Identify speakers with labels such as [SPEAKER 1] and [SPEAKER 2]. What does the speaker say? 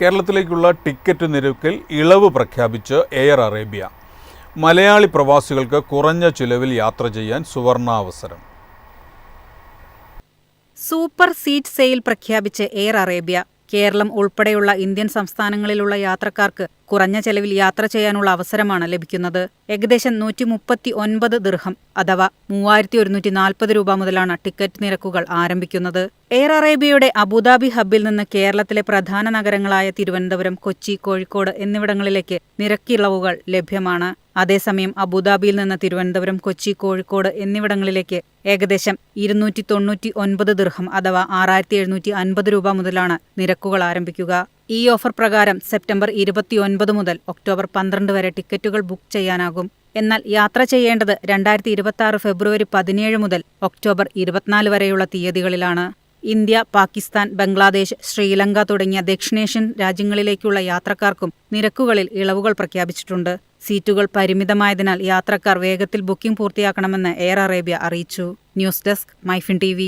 [SPEAKER 1] കേരളത്തിലേക്കുള്ള ticket നിരക്കിൽ ഇളവ് പ്രഖ്യാപിച്ച് എയർ അറേബ്യ. മലയാളി പ്രവാസികൾക്ക് കുറഞ്ഞ ചിലവിൽ യാത്ര ചെയ്യാൻ സുവർണാവസരം.
[SPEAKER 2] സൂപ്പർ സീറ്റ് സെയിൽ പ്രഖ്യാപിച്ച് എയർ അറേബ്യ. കേരളം ഉൾപ്പെടെയുള്ള ഇന്ത്യൻ സംസ്ഥാനങ്ങളിലുള്ള യാത്രക്കാർക്ക് കുറഞ്ഞ ചെലവിൽ യാത്ര ചെയ്യാനുള്ള അവസരമാണ് ലഭിക്കുന്നത്. ഏകദേശം 139 ദിർഹം അഥവാ 3140 രൂപ മുതലാണ് ടിക്കറ്റ് നിരക്കുകൾ ആരംഭിക്കുന്നത്. എയർ അറേബ്യയുടെ അബുദാബി ഹബ്ബിൽ നിന്ന് കേരളത്തിലെ പ്രധാന നഗരങ്ങളായ തിരുവനന്തപുരം, കൊച്ചി, കോഴിക്കോട് എന്നിവിടങ്ങളിലേക്ക് നിരക്കിളവുകൾ ലഭ്യമാണ്. അതേസമയം അബുദാബിയിൽ നിന്ന് തിരുവനന്തപുരം, കൊച്ചി, കോഴിക്കോട് എന്നിവിടങ്ങളിലേക്ക് ഏകദേശം 299 ദിർഹം അഥവാ 6750 രൂപ മുതലാണ് നിരക്കുകൾ ആരംഭിക്കുക. ഈ ഓഫർ പ്രകാരം സെപ്റ്റംബർ 29 മുതൽ ഒക്ടോബർ 12 വരെ ടിക്കറ്റുകൾ ബുക്ക് ചെയ്യാനാകും. എന്നാൽ യാത്ര ചെയ്യേണ്ടത് 2026 ഫെബ്രുവരി 17 മുതൽ ഒക്ടോബർ 24 വരെയുള്ള തീയതികളിലാണ്. ഇന്ത്യ, പാകിസ്ഥാൻ, ബംഗ്ലാദേശ്, ശ്രീലങ്ക തുടങ്ങിയ ദക്ഷിണേഷ്യൻ രാജ്യങ്ങളിലേക്കുള്ള യാത്രക്കാർക്കും നിരക്കുകളിൽ ഇളവുകൾ പ്രഖ്യാപിച്ചിട്ടുണ്ട്. സീറ്റുകൾ പരിമിതമായതിനാൽ യാത്രക്കാർ വേഗത്തിൽ ബുക്കിംഗ് പൂർത്തിയാക്കണമെന്ന് എയർ അറേബ്യ അറിയിച്ചു. News desk, MyFin TV.